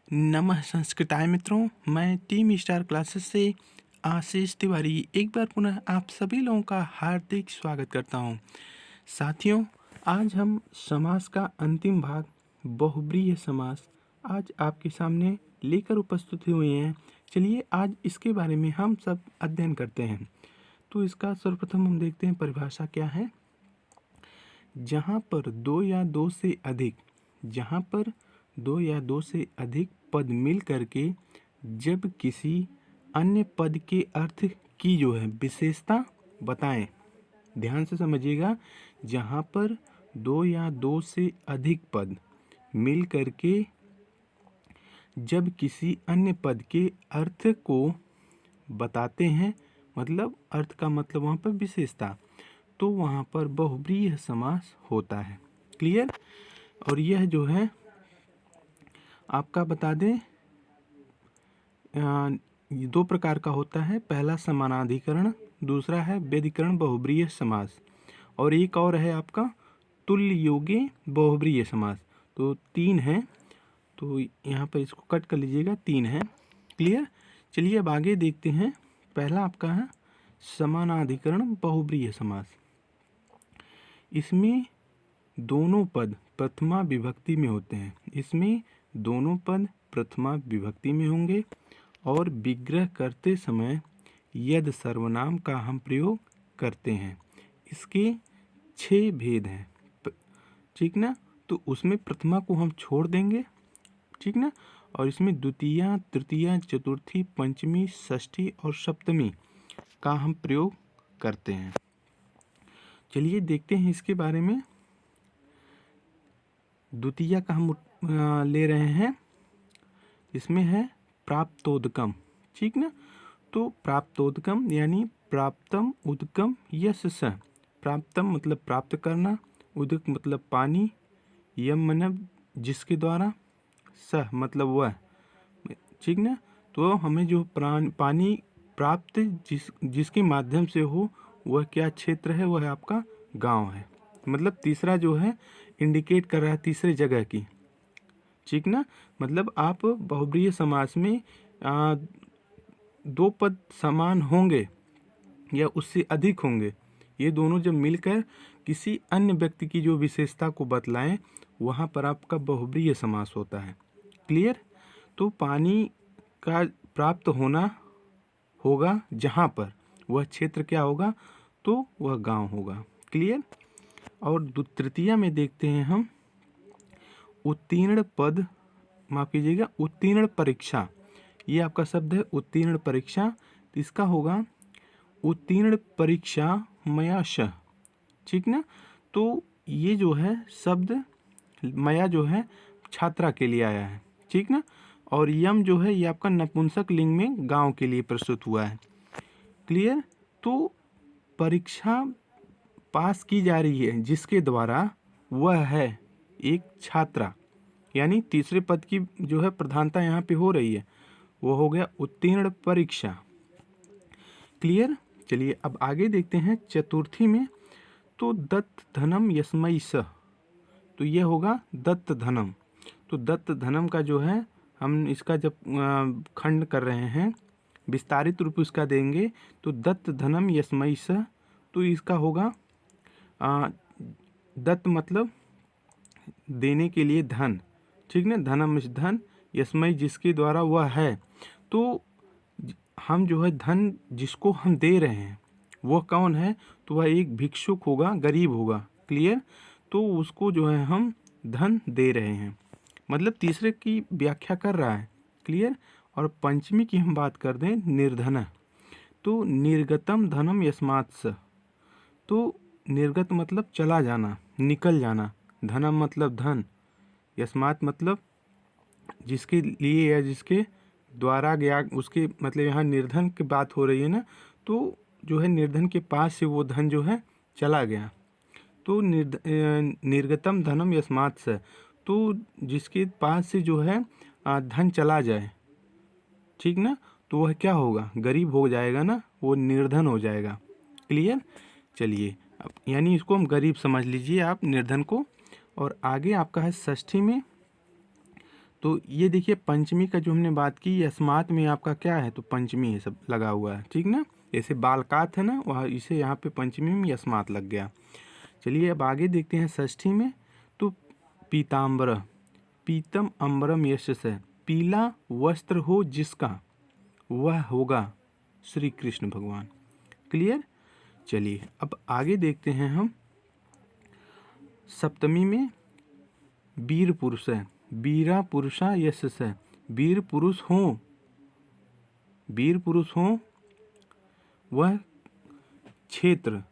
नमः संस्कृताय मित्रों, मैं टीम स्टार क्लासेस से आशीष तिवारी एक बार पुनः आप सभी लोगों का हार्दिक स्वागत करता हूं। साथियों, आज हम समास का अंतिम भाग बहुब्रीहि समास आज आपके सामने लेकर उपस्थित हुए हैं। चलिए आज इसके बारे में हम सब अध्ययन करते हैं। तो इसका सर्वप्रथम हम देखते हैं परिभाषा क्या है। जहाँ पर दो या दो से अधिक पद मिल करके जब किसी अन्य पद के अर्थ की जो है विशेषता बताएं। ध्यान से समझिएगा, जहाँ पर दो या दो से अधिक पद मिल करके जब किसी अन्य पद के अर्थ को बताते हैं, मतलब अर्थ का मतलब वहाँ पर विशेषता, तो वहाँ पर बहुब्रीहि समास होता है। क्लियर। और यह जो है आपका बता दें ये दो प्रकार का होता है। पहला समानाधिकरण, दूसरा है व्यधिकरण बहुब्रीहि समास, और एक और है आपका तुल्य योगी बहुब्रीहि समास। तो तीन है, तो यहाँ पर इसको कट कर लीजिएगा, तीन है। क्लियर। चलिए अब आगे देखते हैं। पहला आपका है समानाधिकरण बहुब्रीहि समास। इसमें दोनों पद प्रथमा विभक्ति में होते हैं। इसमें दोनों पद प्रथमा विभक्ति में होंगे और विग्रह करते समय यद सर्वनाम का हम प्रयोग करते हैं। इसके 6 भेद हैं, ठीक ना। तो उसमें प्रथमा को हम छोड़ देंगे, ठीक ना। और इसमें द्वितीया, तृतीया, चतुर्थी, पंचमी, षष्ठी और सप्तमी का हम प्रयोग करते हैं। चलिए देखते हैं इसके बारे में। द्वितीया का हम ले रहे हैं, इसमें है प्राप्तोदकम, ठीक ना। तो प्राप्तोदकम यानी प्राप्तम उदकम यश स। प्राप्तम मतलब प्राप्त करना, उदक मतलब पानी, यम मतलब जिसके द्वारा, स मतलब वह, ठीक ना। तो हमें जो पानी प्राप्त जिसके माध्यम से हो, वह क्या क्षेत्र है, वह आपका गांव है। मतलब तीसरा जो है इंडिकेट कर रहा है तीसरे जगह की, ठीक ना। मतलब आप बहुब्रीहि समास में दो पद समान होंगे या उससे अधिक होंगे, ये दोनों जब मिलकर किसी अन्य व्यक्ति की जो विशेषता को बतलाएं, वहाँ पर आपका बहुब्रीहि समास होता है। क्लियर। तो पानी का प्राप्त होना होगा जहाँ पर, वह क्षेत्र क्या होगा, तो वह गांव होगा। क्लियर। और तृतीया में देखते हैं हम उत्तीर्ण पद, माफ कीजिएगा उत्तीर्ण परीक्षा। ये आपका शब्द है उत्तीर्ण परीक्षा, तो इसका होगा उत्तीर्ण परीक्षा मया श, ठीक ना। तो ये जो है शब्द मया जो है छात्रा के लिए आया है, ठीक ना। और यम जो है ये आपका नपुंसक लिंग में गांव के लिए प्रस्तुत हुआ है। क्लियर। तो परीक्षा पास की जा रही है जिसके द्वारा, वह है एक छात्रा, यानी तीसरे पद की जो है प्रधानता यहाँ पे हो रही है, वो हो गया उत्तीर्ण परीक्षा। क्लियर। चलिए अब आगे देखते हैं चतुर्थी में। तो दत्त धनम यस्मै स, तो ये होगा दत्त धनम। तो दत्त धनम का जो है हम इसका जब खंड कर रहे हैं, विस्तारित रूप उसका देंगे, तो दत्त धनम यस्मै स, तो इसका होगा दत्त मतलब देने के लिए धन, ठीक ना। धनम धन, यस्मै जिसके द्वारा वह है। तो हम जो है धन जिसको हम दे रहे हैं वह कौन है, तो वह एक भिक्षुक होगा, गरीब होगा। क्लियर। तो उसको जो है हम धन दे रहे हैं, मतलब तीसरे की व्याख्या कर रहा है। क्लियर। और पंचमी की हम बात कर दें निर्धन, तो निर्गतम धनम यस्मात् स, तो निर्गत मतलब चला जाना, निकल जाना, धनम मतलब धन, यस्मात् मतलब जिसके लिए या जिसके द्वारा गया, उसके मतलब यहाँ निर्धन की बात हो रही है ना, तो जो है निर्धन के पास से वो धन जो है चला गया। तो निर्गतम धनम यस्मात् स, तो जिसके पास से जो है धन चला जाए, ठीक ना, तो वह क्या होगा, गरीब हो जाएगा ना, वो निर्धन हो जाएगा। क्लियर। चलिए अब यानी इसको हम गरीब समझ लीजिए आप निर्धन को। और आगे आपका है षष्ठी में। तो ये देखिए पंचमी का जो हमने बात की, अस्मात में आपका क्या है, तो पंचमी है सब लगा हुआ है, ठीक ना। जैसे बालकात है ना, वहाँ इसे यहाँ पे पंचमी में अस्मात लग गया। चलिए अब आगे देखते हैं षष्ठी में। तो पीताम्बर, पीतम अम्बरम यशस है, पीला वस्त्र हो जिसका वह होगा श्री कृष्ण भगवान। क्लियर। चलिए अब आगे देखते हैं हम। सप्तमी में वीर पुरुष है, वीरा पुरुषा यशस है, वीर पुरुष हो, वीर पुरुष हो वह क्षेत्र।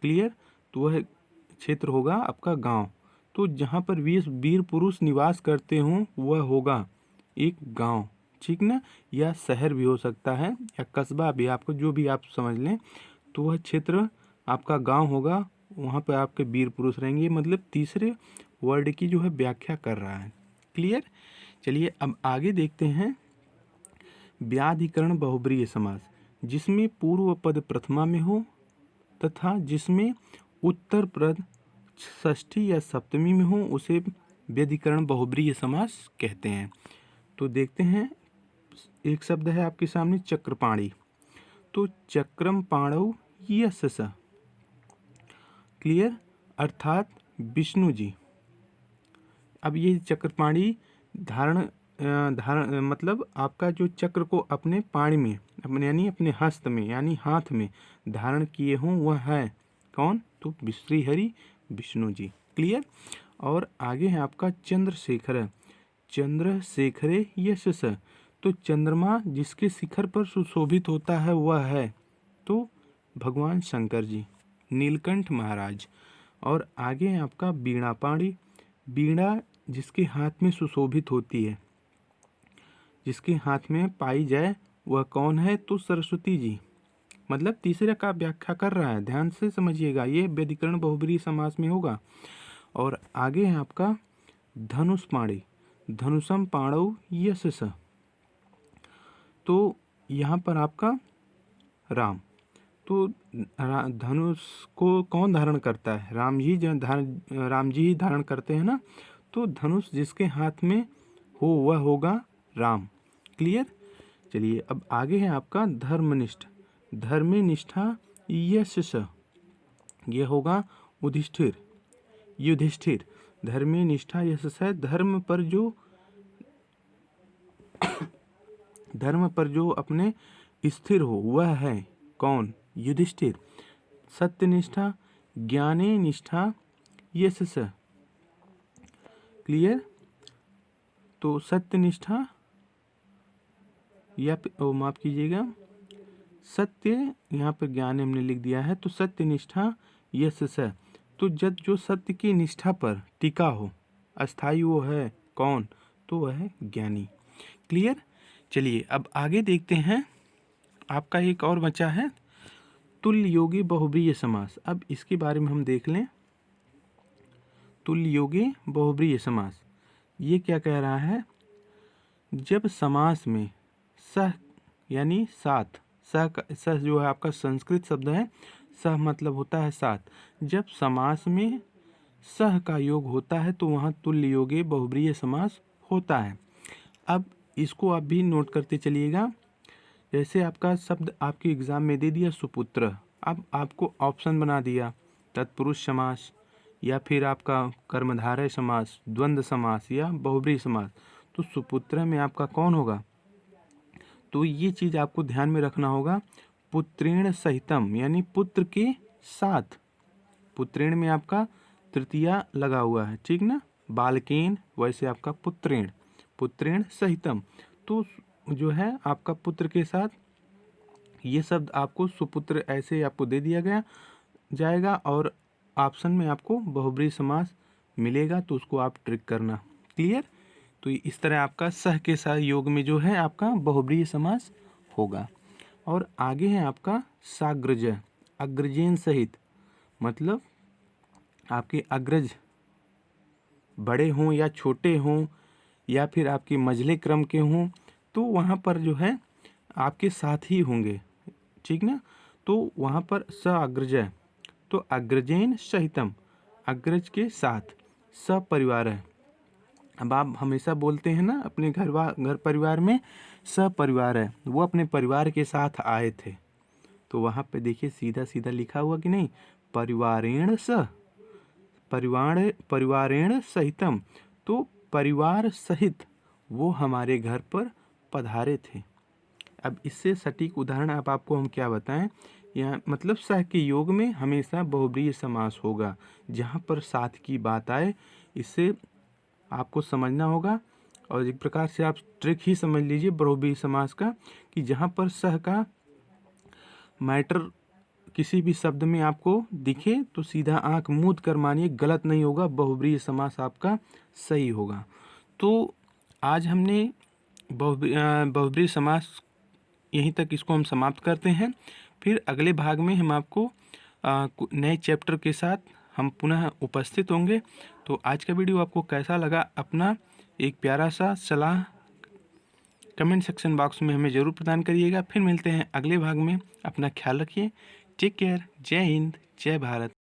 क्लियर। तो वह क्षेत्र होगा आपका गांव। तो जहाँ पर वीर वीर पुरुष निवास करते हों वह होगा एक गांव, ठीक ना। या शहर भी हो सकता है या कस्बा भी, आपको जो भी आप समझ लें। तो वह क्षेत्र आपका गांव होगा, वहाँ पर आपके वीर पुरुष रहेंगे। मतलब तीसरे वर्ड की जो है व्याख्या कर रहा है। क्लियर। चलिए अब आगे देखते हैं। व्याधिकरण बहुब्रीहि समास, जिसमें पूर्व पद प्रथमा में हो तथा जिसमें उत्तर पद षष्ठी या सप्तमी में हो उसे व्यधिकरण बहुब्रीहि समास कहते हैं। तो देखते हैं, एक शब्द है आपके सामने चक्रपाणी। तो चक्रम पाणौ यशस। क्लियर। अर्थात विष्णु जी। अब ये चक्रपाणी धारण मतलब आपका जो चक्र को अपने पाणी में, अपने यानी अपने हस्त में यानी हाथ में धारण किए हों वह है कौन, तो श्रीहरि विष्णु जी। क्लियर। और आगे है आपका चंद्रशेखर, चंद्रशेखरे यशस। तो चंद्रमा जिसके शिखर पर सुशोभित होता है वह है तो भगवान शंकर जी, नीलकंठ महाराज। और आगे है आपका वीणापाणी, वीणा जिसके हाथ में सुशोभित होती है, जिसके हाथ में पाई जाए वह कौन है, तो सरस्वती जी। मतलब तीसरे का व्याख्या कर रहा है, ध्यान से समझिएगा, ये व्यधिकरण बहुब्रीहि समास में होगा। और आगे है आपका धनुष्पाणी, धनुषम पाणौ यशस। तो यहाँ पर आपका राम। तो धनुष को कौन धारण करता है, राम जी राम जी ही धारण करते हैं ना। तो धनुष जिसके हाथ में हो वह होगा राम। क्लियर। चलिए अब आगे है आपका धर्मनिष्ठ, धर्मनिष्ठा यशस, यह होगा युधिष्ठिर, युधिष्ठिर। धर्मनिष्ठा यशस है, धर्म पर जो अपने स्थिर हो वह है कौन, युधिष्ठिर। सत्यनिष्ठा ज्ञाने निष्ठा यशस। क्लियर। तो सत्यनिष्ठा या माफ कीजिएगा, सत्य यहाँ पर ज्ञान हमने लिख दिया है, तो सत्यनिष्ठा यशस है। तो जब जो सत्य की निष्ठा पर टिका हो, अस्थाई, वो है कौन, तो वह है ज्ञानी। क्लियर। चलिए अब आगे देखते हैं, आपका एक और बचा है तुल्य योगी बहुब्रीहि समास। अब इसके बारे में हम देख लें। तुल्य योगी बहुब्रीहि समास ये क्या कह रहा है, जब समास में सह यानी साथ, सह जो है आपका संस्कृत शब्द है, सह मतलब होता है साथ। जब समास में सह का योग होता है तो वहाँ तुल्य योगी बहुब्रीहि समास होता है। अब इसको आप भी नोट करते चलिएगा। जैसे आपका शब्द आपके एग्जाम में दे दिया सुपुत्र, अब आपको ऑप्शन बना दिया तत्पुरुष समास या फिर आपका कर्मधारय समास, द्वंद्व समास या बहुब्रीहि समास। तो सुपुत्र में आपका कौन होगा, तो ये चीज़ आपको ध्यान में रखना होगा, पुत्रेण सहितम यानी पुत्र के साथ। पुत्रेण में आपका तृतीया लगा हुआ है, ठीक ना। बालकेन वैसे आपका पुत्रेण, पुत्रेण सहितम। तो जो है आपका पुत्र के साथ, ये शब्द आपको सुपुत्र ऐसे आपको दे दिया गया जाएगा और ऑप्शन में आपको बहुब्रीहि समास मिलेगा, तो उसको आप ट्रिक करना। क्लियर। तो इस तरह आपका सह के साथ योग में जो है आपका बहुब्रीहि समास होगा। और आगे है आपका साग्रज, अग्रजेन सहित। मतलब आपके अग्रज बड़े हों या छोटे हों या फिर आपके मझले क्रम के हों, तो वहाँ पर जो है आपके साथ ही होंगे, ठीक ना। तो वहाँ पर स अग्रज है, तो अग्रजेन सहितम, अग्रज के साथ, सपरिवार है। अब आप हमेशा बोलते हैं ना अपने घर परिवार में सपरिवार है, वो अपने परिवार के साथ आए थे। तो वहाँ पे देखिए सीधा सीधा लिखा हुआ कि नहीं, परिवारेण सह, परिवारेण सहितम। तो परिवार सहित वो हमारे घर पर पधारे थे। अब इससे सटीक उदाहरण अब आपको हम क्या बताएं, यहाँ मतलब सह के योग में हमेशा बहुब्रीहि समास होगा, जहाँ पर साथ की बात आए। इससे आपको समझना होगा, और एक प्रकार से आप ट्रिक ही समझ लीजिए बहुब्रीहि समास का, कि जहाँ पर सह का मैटर किसी भी शब्द में आपको दिखे तो सीधा आंख मूंद कर मानिए, गलत नहीं होगा, बहुब्रीहि समास आपका सही होगा। तो आज हमने बहुब्रीहि समास यहीं तक इसको हम समाप्त करते हैं। फिर अगले भाग में हम आपको नए चैप्टर के साथ हम पुनः उपस्थित होंगे। तो आज का वीडियो आपको कैसा लगा, अपना एक प्यारा सा सलाह कमेंट सेक्शन बॉक्स में हमें ज़रूर प्रदान करिएगा। फिर मिलते हैं अगले भाग में। अपना ख्याल रखिए। Take care. जय हिंद, जय भारत।